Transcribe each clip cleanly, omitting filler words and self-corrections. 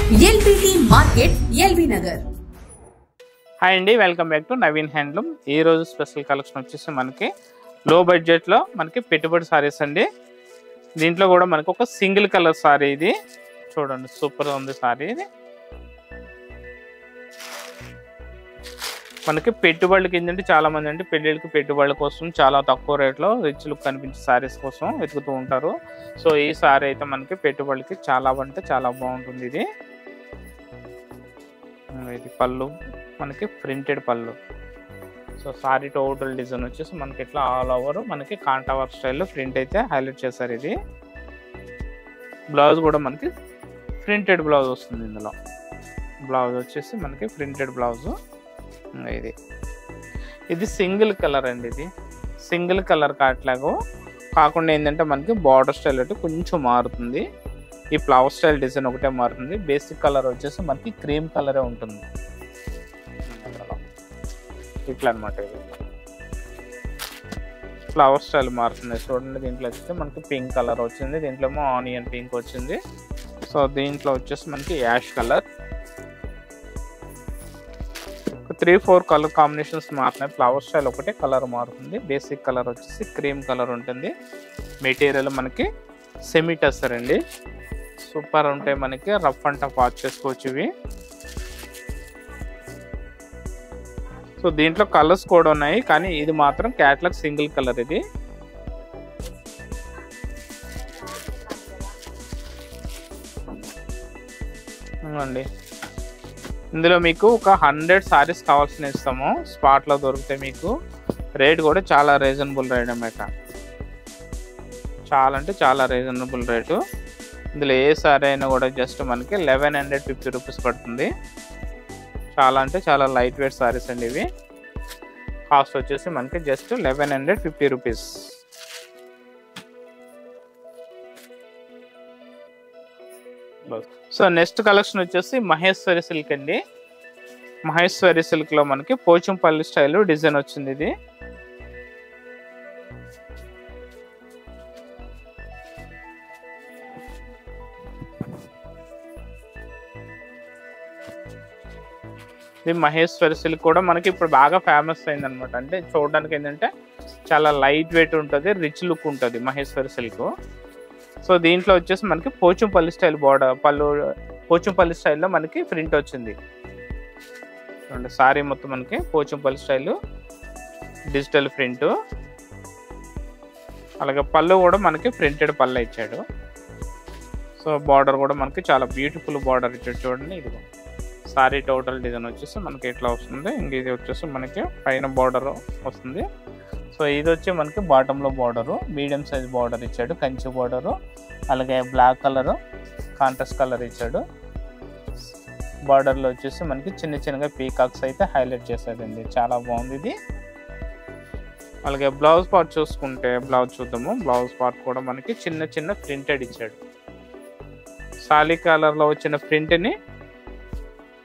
LBT market LB Nagar. Hi అండి, welcome back to Naveen handloom. ఈ రోజు స్పెషల్ కలెక్షన్ వచ్చేసి మనకి లో బడ్జెట్ లో మనకి పెట్టుబడి సారీస్ అండి. దీంట్లో కూడా మనకి ఒక సింగిల్ కలర్ సారీ, ఇది చూడండి సూపర్ ఉంది సారీ. ఇది మనకి పెట్టుబడులకి ఏంటంటే చాలా మంది అంటే పెళ్ళిళ్ళకి పెట్టుబడుల కోసం చాలా తక్కువ రేట్లో రిచ్ లుక్ కనిపించే సారీస్ కోసం వెతుకుతూ ఉంటారు. సో ఈ సారీ అయితే మనకి పెట్టుబడులకి చాలా అంటే చాలా బాగుంటుంది. ఇది పళ్ళు, మనకి ప్రింటెడ్ పళ్ళు. సో సారీ టోటల్ డిజైన్ వచ్చేసి మనకి ఇట్లా ఆల్ ఓవర్ మనకి కాంటా వర్క్ స్టైల్లో ప్రింట్ అయితే హైలైట్ చేశారు. ఇది బ్లౌజ్ కూడా మనకి ప్రింటెడ్ బ్లౌజ్ వస్తుంది. ఇందులో బ్లౌజ్ వచ్చేసి మనకి ప్రింటెడ్ బ్లౌజ్. ఇది సింగిల్ కలర్ అండి. ఇది సింగిల్ కలర్ కాకుండా ఏంటంటే మనకి బార్డర్ స్టైల్ అయితే కొంచెం మారుతుంది. ఈ ఫ్లవర్ స్టైల్ డిజైన్ ఒకటే మారుతుంది. బేసిక్ కలర్ వచ్చేసి మనకి క్రీమ్ కలరే ఉంటుంది. ఇట్లా అనమాట. ఇది ఫ్లవర్ స్టైల్ మారుతుంది చూడండి. దీంట్లో వచ్చేసి మనకి పింక్ కలర్ వచ్చింది, దీంట్లో ఏమో ఆనియన్ పింక్ వచ్చింది. సో దీంట్లో వచ్చేసి మనకి యాష్ కలర్, 3-4 కలర్ కాంబినేషన్స్ మారుతున్నాయి. ఫ్లవర్ స్టైల్ ఒకటే కలర్ మారుతుంది. బేసిక్ కలర్ వచ్చేసి క్రీమ్ కలర్ ఉంటుంది. మెటీరియల్ మనకి సెమీ టస్సర్ అండి. సూపర్ ఉంటాయి, మనకి రఫ్ అండ్ టఫ్ వాష్ చేసుకోవచ్చు ఇవి. సో దీంట్లో కలర్స్ కూడా ఉన్నాయి, కానీ ఇది మాత్రం క్యాట్లాగ్ సింగిల్ కలర్. ఇది అండి. ఇందులో మీకు ఒక 100 సారీస్ కావాల్సిన ఇస్తాము, స్పాట్లో దొరుకుతాయి. మీకు రేట్ కూడా చాలా రీజనబుల్ రేట్ అన్నమాట. చాలా అంటే చాలా రీజనబుల్ రేటు. ఇందులో ఏ సారీ అయినా కూడా జస్ట్ మనకి 1150 రూపీస్ పడుతుంది. చాలా అంటే చాలా లైట్ వెయిట్ సారీస్ అండి ఇవి. కాస్ట్ వచ్చేసి మనకి just 1150 rupees. So next collection వచ్చేసి మహేశ్వరి సిల్క్ అండి. మహేశ్వరి సిల్క్ లో మనకి పోచంపల్లి స్టైల్ డిజైన్ వచ్చింది. ఇది మహేశ్వరి సిల్క్ కూడా మనకి ఇప్పుడు బాగా ఫేమస్ అయింది అనమాట. అంటే చూడడానికి ఏంటంటే చాలా లైట్ వెయిట్ ఉంటుంది, రిచ్ లుక్ ఉంటుంది మహేశ్వరి సిల్క్. సో దీంట్లో వచ్చేసి మనకి పోచంపల్లి స్టైల్ బోర్డర్ పళ్ళు, పోచంపల్లి స్టైల్లో మనకి ప్రింట్ వచ్చింది. చూడండి సారీ మొత్తం మనకి పోచంపల్లి స్టైల్ డిజిటల్ ప్రింట్. అలాగే పళ్ళు కూడా మనకి ప్రింటెడ్ పళ్ళు ఇచ్చాడు. సో బార్డర్ కూడా మనకి చాలా బ్యూటిఫుల్ బార్డర్ ఇచ్చాడు చూడండి. ఇది సారీ టోటల్ డిజైన్ వచ్చేసి మనకి ఇట్లా వస్తుంది. ఇంక ఇది వచ్చేసి మనకి పైన బార్డర్ వస్తుంది. సో ఇది వచ్చి మనకి బాటంలో బార్డరు, మీడియం సైజ్ బార్డర్ ఇచ్చాడు, కంచి బార్డరు. అలాగే బ్లాక్ కలరు కాంట్రాస్ట్ కలర్ ఇచ్చాడు. బార్డర్లో వచ్చేసి మనకి చిన్న చిన్నగా పీకాక్స్ అయితే హైలైట్ చేశాడండి. చాలా బాగుంది ఇది. అలాగే బ్లౌజ్ పార్ట్ చూసుకుంటే బ్లౌజ్ చూద్దాము. బ్లౌజ్ పార్ట్ కూడా మనకి చిన్న చిన్న ప్రింటెడ్ ఇచ్చాడు. సాలీ కలర్లో వచ్చిన ప్రింట్ని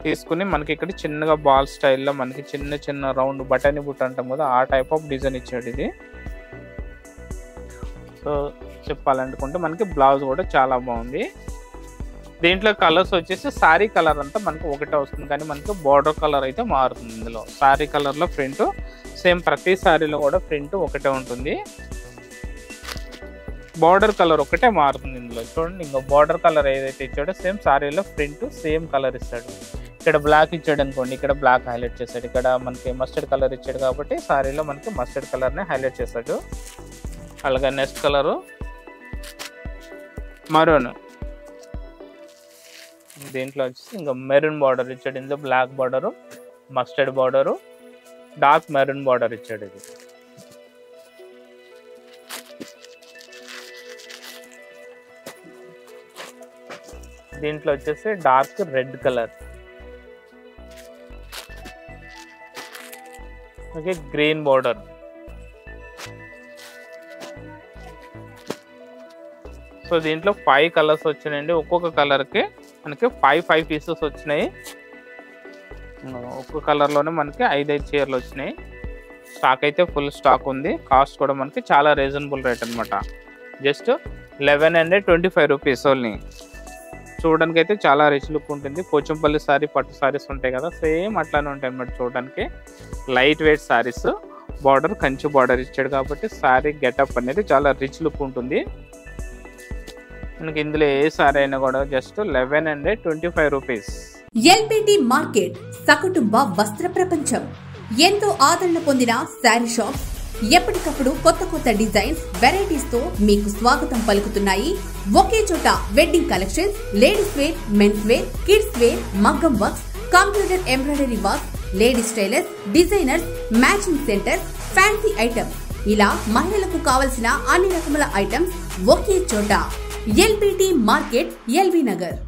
తీసుకుని మనకి ఇక్కడ చిన్నగా బాల్ స్టైల్లో మనకి చిన్న చిన్న రౌండ్ బటన్ బుట్ట అంటాం కదా, ఆ టైప్ ఆఫ్ డిజైన్ ఇచ్చాడు ఇది. సో చెప్పాలనుకుంటే మనకి బ్లౌజ్ కూడా చాలా బాగుంది. దీంట్లో కలర్స్ వచ్చేసి సారీ కలర్ అంతా మనకి ఒకటే వస్తుంది, కానీ మనకి బార్డర్ కలర్ అయితే మారుతుంది. ఇందులో సారీ కలర్లో ప్రింట్ సేమ్, ప్రతి సారీలో కూడా ప్రింట్ ఒకటే ఉంటుంది. బార్డర్ కలర్ ఒకటే మారుతుంది ఇందులో. చూడండి, ఇంకా బార్డర్ కలర్ ఏదైతే ఇచ్చాడో సేమ్ సారీలో ప్రింట్ సేమ్ కలర్ ఇస్తాడు. ఇక్కడ బ్లాక్ ఇచ్చాడు అనుకోండి, ఇక్కడ బ్లాక్ హైలైట్ చేశాడు. ఇక్కడ మనకి మస్టర్డ్ కలర్ ఇచ్చాడు కాబట్టి సారీలో మనకి మస్టర్డ్ కలర్నే హైలైట్ చేశాడు. అలాగే నెక్స్ట్ కలరు మరూన్. దీంట్లో వచ్చేసి ఇంకా మెరూన్ బార్డర్ ఇచ్చాడు. ఇందులో black border, mustard border, dark maroon border ఇచ్చాడు. ఇది దీంట్లో వచ్చేసి dark red colour, okay, green border. So దీంట్లో 5 కలర్స్ వచ్చినాయండి. ఒక్కొక్క కలర్కి మనకి 5 పీసెస్ వచ్చినాయి. ఒక్కొక్క కలర్లోనే మనకి 5 చీరలు వచ్చినాయి. స్టాక్ అయితే ఫుల్ స్టాక్ ఉంది. కాస్ట్ కూడా మనకి చాలా రీజనబుల్ రేట్ అనమాట. Just 1125 rupees only. చూడడానికి అయితే చాలా రిచ్ లుక్ ఉంటుంది. పోచంపల్లి సారీ, పట్టు సారీస్ ఉంటాయి కదా, సేమ్ అట్లానే ఉంటాయి అన్నమాట. చూడడానికి light weight saris, border Kanchi border ఇచ్చాడు కాబట్టి సారీ గెటప్ అనేది చాలా రిచ్ లుక్ ఉంటుంది. మనకి ఇందులో ఏ సారీ అయినా కూడా జస్ట్ 1125 రూపీస్. ఎల్బిటి మార్కెట్ సకుటుంబ వస్త్ర ప్రపంచం. ఎంతో ఆదరణ పొందిన శారీ షాప్ ఎప్పటికప్పుడు కొత్త డిజైన్స్, వెరైటీస్ తో మీకు స్వాగతం పలుకుతున్నాయి. ఒకే చోట wedding collections, ladies wear, men's wear, kids wear, మగ్గం works, computer embroidery work, ladies tailors, designers, matching centre, fancy items, ఇలా మహిళలకు కావలసిన అన్ని రకముల ఐటమ్స్ ఒకే చోట. LBT market, LB Nagar.